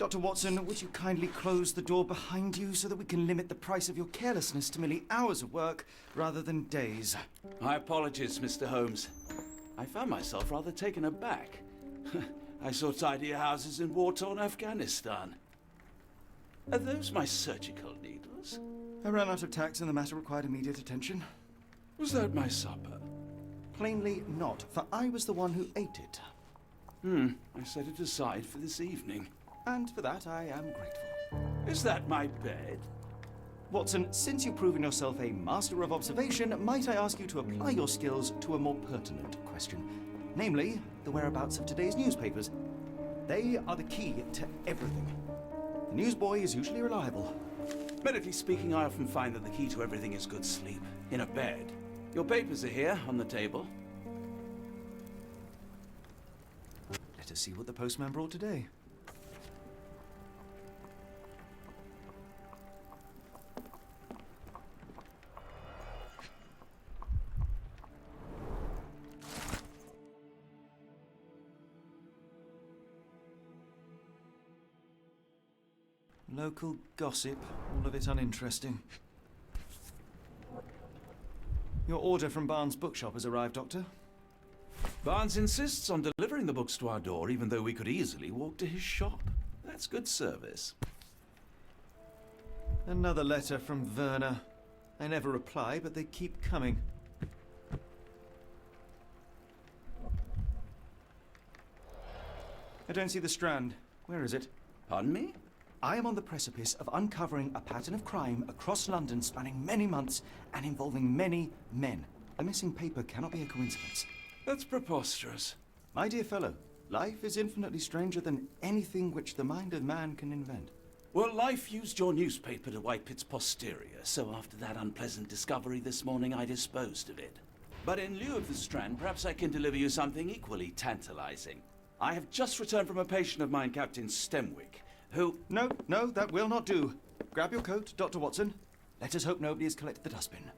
Dr. Watson, would you kindly close the door behind you so that we can limit the price of your carelessness to merely hours of work rather than days? My apologies, Mr. Holmes. I found myself rather taken aback. I saw tidier houses in war-torn Afghanistan. Are those my surgical needles? I ran out of tacks and the matter required immediate attention. Was that my supper? Plainly not, for I was the one who ate it. I set it aside for this evening. And for that I am grateful. Is that my bed? Watson, since you've proven yourself a master of observation, might I ask you to apply your skills to a more pertinent question? Namely, the whereabouts of today's newspapers. They are the key to everything. The newsboy is usually reliable. Medically speaking, I often find that the key to everything is good sleep. In a bed. Your papers are here, on the table. Let us see what the postman brought today. Local gossip, all of it uninteresting. Your order from Barnes' bookshop has arrived, Doctor. Barnes insists on delivering the books to our door, even though we could easily walk to his shop. That's good service. Another letter from Werner. I never reply, but they keep coming. I don't see the Strand. Where is it? Pardon me? I am on the precipice of uncovering a pattern of crime across London spanning many months and involving many men. The missing paper cannot be a coincidence. That's preposterous. My dear fellow, life is infinitely stranger than anything which the mind of man can invent. Well, life used your newspaper to wipe its posterior, so after that unpleasant discovery this morning, I disposed of it. But in lieu of the Strand, perhaps I can deliver you something equally tantalizing. I have just returned from a patient of mine, Captain Stemwick, who... No, that will not do. Grab your coat, Dr. Watson. Let us hope nobody has collected the dustbin.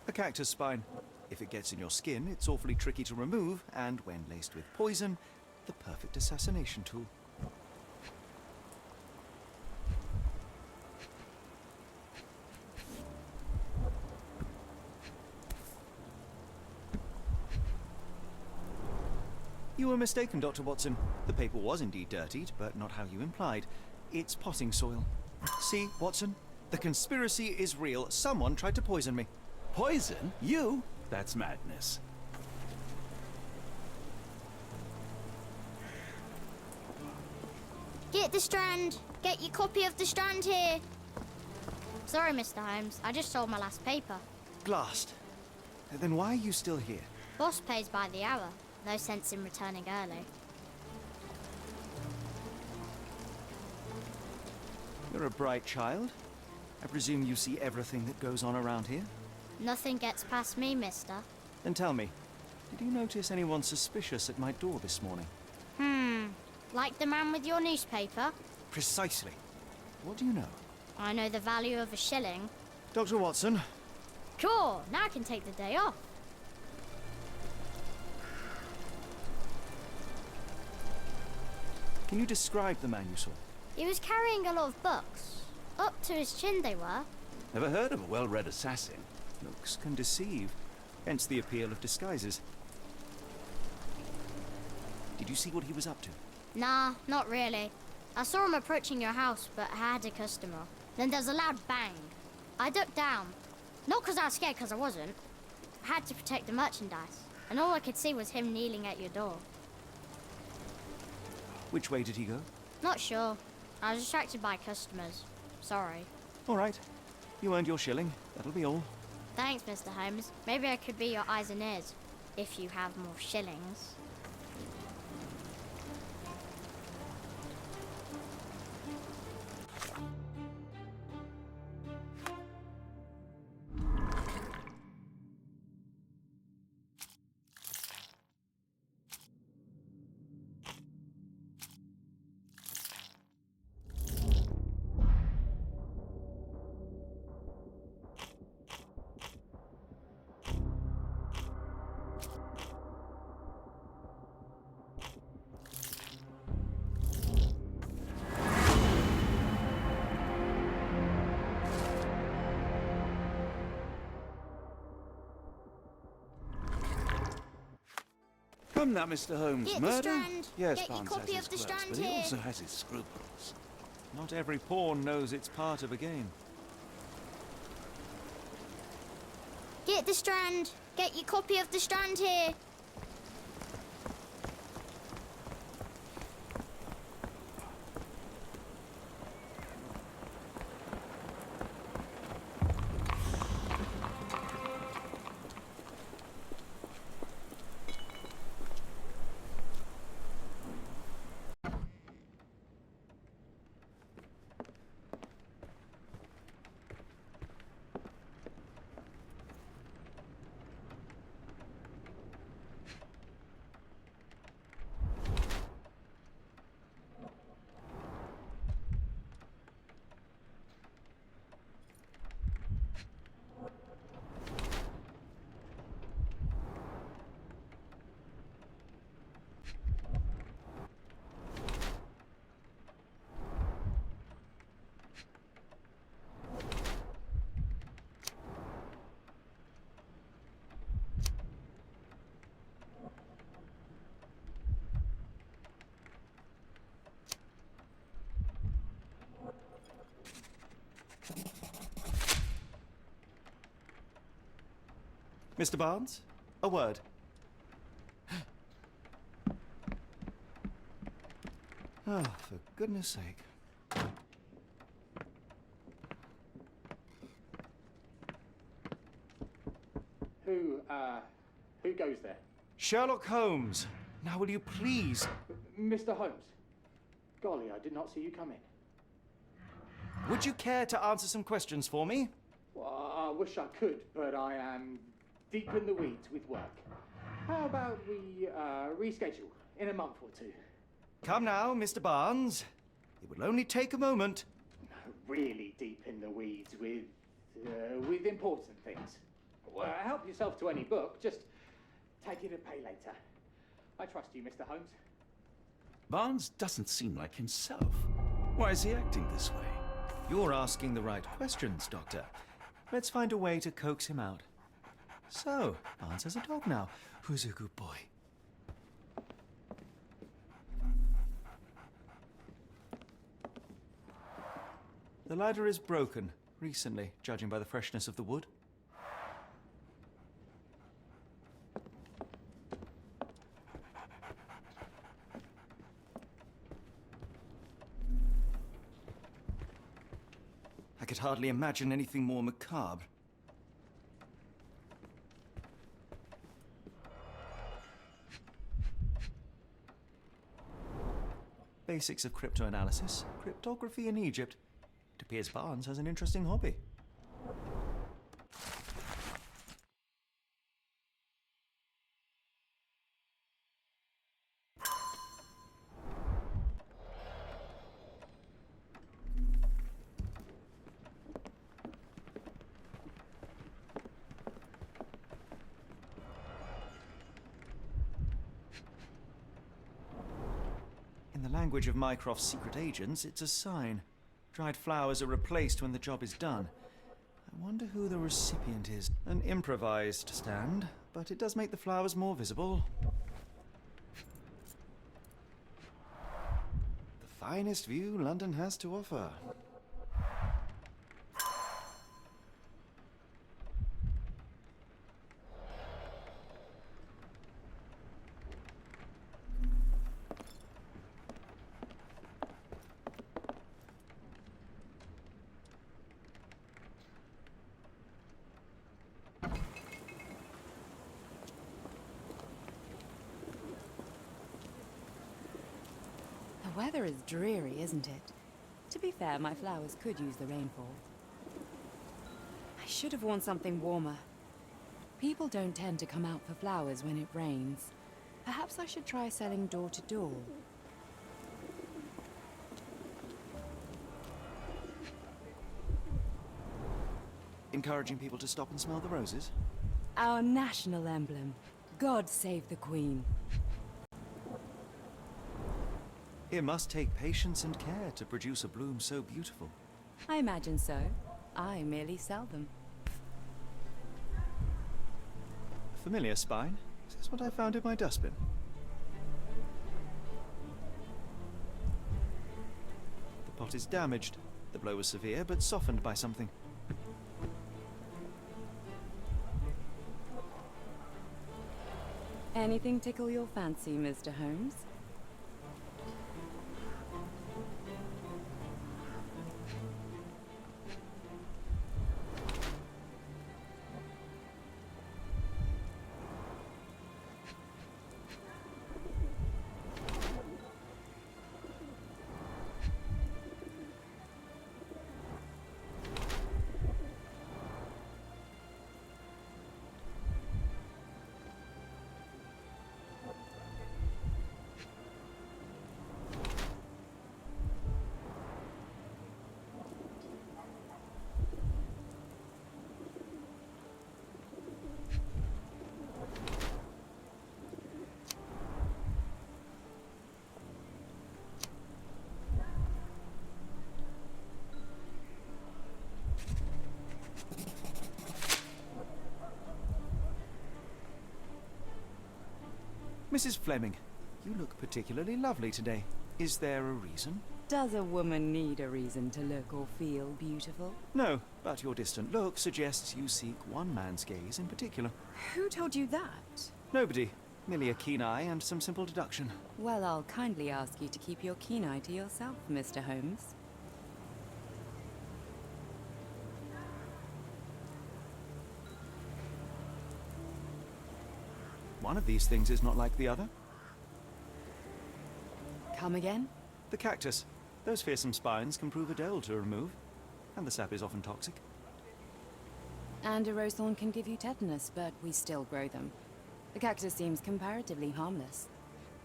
A cactus spine. If it gets in your skin, it's awfully tricky to remove, and when laced with poison, the perfect assassination tool. You were mistaken, Dr. Watson. The paper was indeed dirtied, but not how you implied. It's potting soil. See, Watson? The conspiracy is real. Someone tried to poison me. Poison? You? That's madness. Get the Strand! Get your copy of the Strand here! Sorry, Mr. Holmes. I just sold my last paper. Blast. Then why are you still here? Boss pays by the hour. No sense in returning early. You're a bright child. I presume you see everything that goes on around here? Nothing gets past me, mister. Then tell me, did you notice anyone suspicious at my door this morning? Like the man with your newspaper? Precisely. What do you know? I know the value of a shilling. Dr. Watson, Cool, now I can take the day off. Can you describe the man you saw? He was carrying a lot of books. Up to his chin they were. Never heard of a well-read assassin. Looks can deceive, hence the appeal of disguises. Did you see what he was up to? Nah, not really. I saw him approaching your house, but I had a customer. Then there's a loud bang. I ducked down. Not because I was scared, because I wasn't. I had to protect the merchandise. And all I could see was him kneeling at your door. Which way did he go? Not sure. I was distracted by customers. Sorry. All right. You earned your shilling. That'll be all. Thanks, Mr. Holmes. Maybe I could be your eyes and ears, if you have more shillings. Come now, Mr. Holmes. Get Murder? the Strand. Yes, Get your Barnes copy has of his the quirks, Strand but he here. also has his scruples. Not every pawn knows it's part of a game. Get the Strand. Get your copy of the Strand here. Mr. Barnes, a word. Oh, for goodness sake. Who goes there? Sherlock Holmes. Now will you please? Mr. Holmes. Golly, I did not see you come in. Would you care to answer some questions for me? Well, I wish I could, but I am deep in the weeds with work. How about we reschedule in a month or two? Come now, Mr. Barnes. It will only take a moment. Really deep in the weeds with important things. Well, help yourself to any book. Just take it and pay later. I trust you, Mr. Holmes. Barnes doesn't seem like himself. Why is he acting this way? You're asking the right questions, Doctor. Let's find a way to coax him out. So, Barnes has a dog now. Who's a good boy? The ladder is broken, recently, judging by the freshness of the wood. I could hardly imagine anything more macabre. Basics of cryptoanalysis, cryptography in Egypt. It appears Barnes has an interesting hobby. In the language of Mycroft's secret agents, it's a sign. Dried flowers are replaced when the job is done. I wonder who the recipient is. An improvised stand, but it does make the flowers more visible. The finest view London has to offer. The weather is dreary, isn't it? To be fair, my flowers could use the rainfall. I should have worn something warmer. People don't tend to come out for flowers when it rains. Perhaps I should try selling door to door. Encouraging people to stop and smell the roses? Our national emblem. God save the Queen. It must take patience and care to produce a bloom so beautiful. I imagine so. I merely sell them. Familiar spine? Is this what I found in my dustbin? The pot is damaged. The blow was severe, but softened by something. Anything tickle your fancy, Mr. Holmes? Mrs. Fleming, you look particularly lovely today. Is there a reason? Does a woman need a reason to look or feel beautiful? No, but your distant look suggests you seek one man's gaze in particular. Who told you that? Nobody. Merely a keen eye and some simple deduction. Well, I'll kindly ask you to keep your keen eye to yourself, Mr. Holmes. One of these things is not like the other. Come again? The cactus. Those fearsome spines can prove a dell to remove, and the sap is often toxic. And a rose thorn can give you tetanus, but we still grow them. The cactus seems comparatively harmless,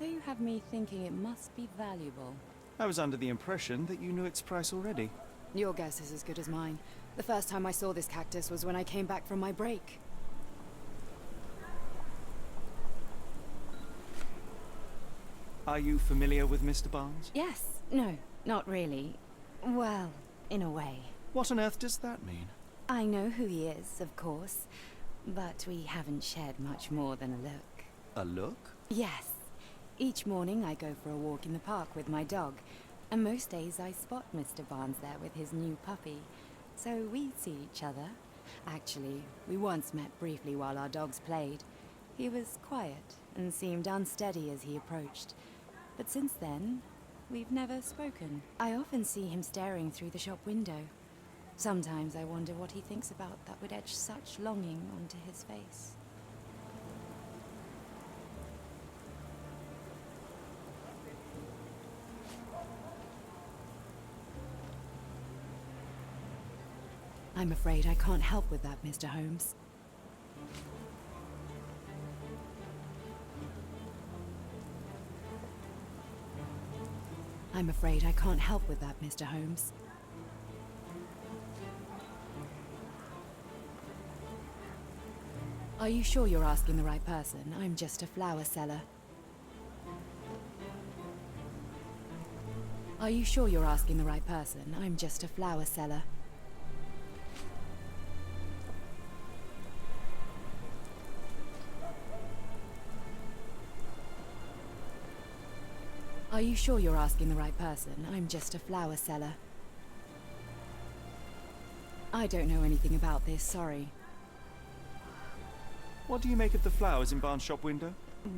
though you have me thinking it must be valuable. I was under the impression that you knew its price already. Your guess is as good as mine. The first time I saw this cactus was when I came back from my break. Are you familiar with Mr. Barnes? Yes. No, not really. Well, in a way. What on earth does that mean? I know who he is, of course, but we haven't shared much more than a look. A look? Yes. Each morning I go for a walk in the park with my dog, and most days I spot Mr. Barnes there with his new puppy, so we see each other. Actually, we once met briefly while our dogs played. He was quiet and seemed unsteady as he approached, but since then, we've never spoken. I often see him staring through the shop window. Sometimes I wonder what he thinks about that would etch such longing onto his face. I'm afraid I can't help with that, Mr. Holmes. I'm afraid I can't help with that, Mr. Holmes. Are you sure you're asking the right person? I'm just a flower seller. Are you sure you're asking the right person? I'm just a flower seller. Are you sure you're asking the right person? I'm just a flower seller. I don't know anything about this, sorry. What do you make of the flowers in Barnes' shop window?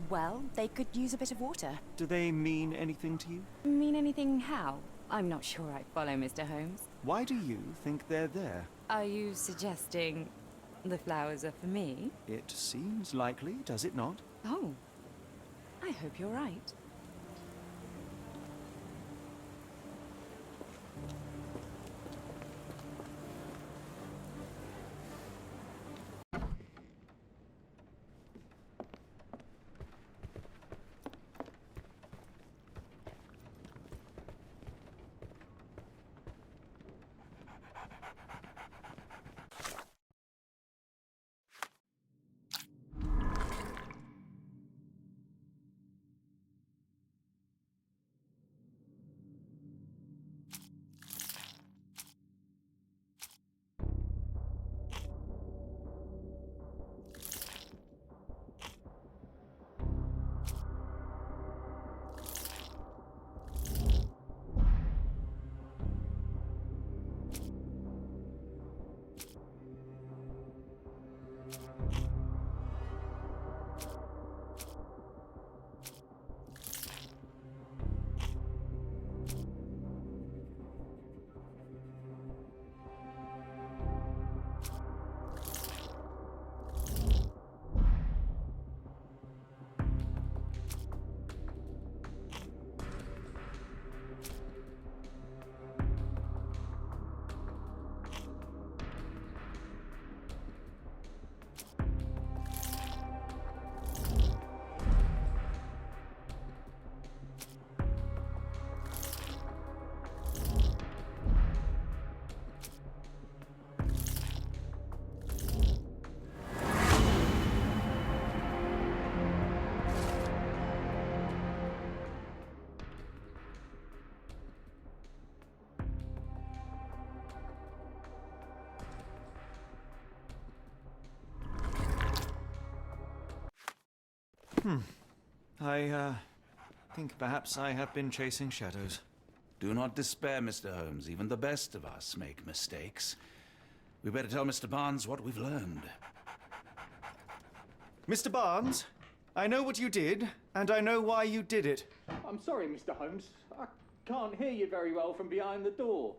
Well, they could use a bit of water. Do they mean anything to you? Mean anything how? I'm not sure I follow, Mr. Holmes. Why do you think they're there? Are you suggesting the flowers are for me? It seems likely, does it not? Oh, I hope you're right. I think perhaps I have been chasing shadows. Do not despair, Mr. Holmes. Even the best of us make mistakes. We better tell Mr. Barnes what we've learned. Mr. Barnes, I know what you did, and I know why you did it. I'm sorry, Mr. Holmes. I can't hear you very well from behind the door.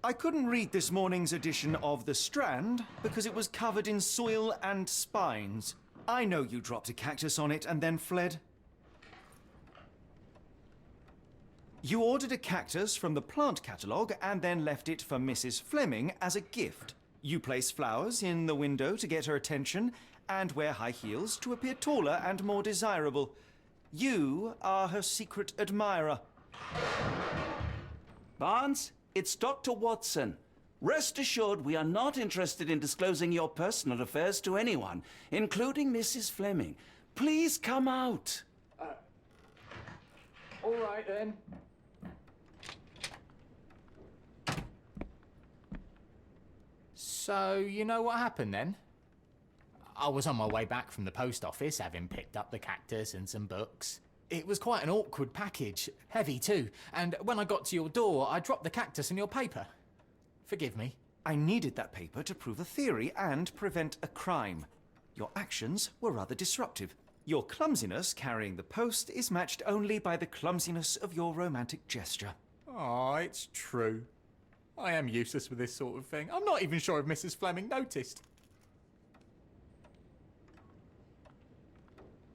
I couldn't read this morning's edition of The Strand because it was covered in soil and spines. I know you dropped a cactus on it and then fled. You ordered a cactus from the plant catalogue and then left it for Mrs. Fleming as a gift. You place flowers in the window to get her attention and wear high heels to appear taller and more desirable. You are her secret admirer. Barnes, it's Dr. Watson. Rest assured we are not interested in disclosing your personal affairs to anyone, including Mrs. Fleming. Please come out. All right, then. So, you know what happened then? I was on my way back from the post office, having picked up the cactus and some books. It was quite an awkward package, heavy too, and when I got to your door, I dropped the cactus in your paper. Forgive me. I needed that paper to prove a theory and prevent a crime. Your actions were rather disruptive. Your clumsiness carrying the post is matched only by the clumsiness of your romantic gesture. Oh, it's true. I am useless with this sort of thing. I'm not even sure if Mrs. Fleming noticed.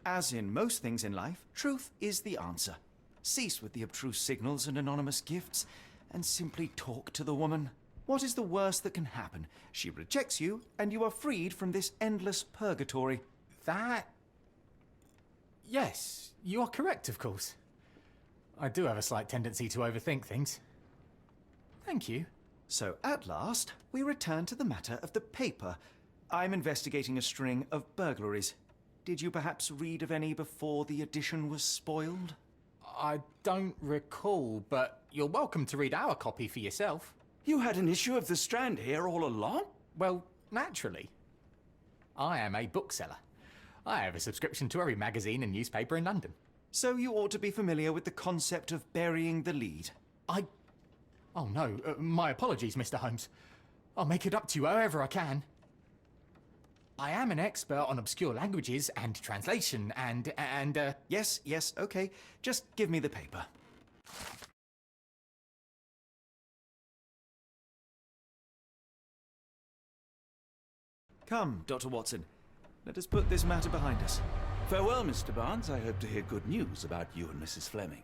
As in most things in life, truth is the answer. Cease with the abstruse signals and anonymous gifts, and simply talk to the woman. What is the worst that can happen? She rejects you, and you are freed from this endless purgatory. That... Yes, you are correct, of course. I do have a slight tendency to overthink things. Thank you. So at last, we return to the matter of the paper. I'm investigating a string of burglaries. Did you perhaps read of any before the edition was spoiled? I don't recall, but you're welcome to read our copy for yourself. You had an issue of The Strand here all along? Well, naturally. I am a bookseller. I have a subscription to every magazine and newspaper in London. So you ought to be familiar with the concept of burying the lead. Oh no, my apologies, Mr. Holmes. I'll make it up to you however I can. I am an expert on obscure languages and translation and. Yes, okay. Just give me the paper. Come, Dr. Watson. Let us put this matter behind us. Farewell, Mr. Barnes. I hope to hear good news about you and Mrs. Fleming.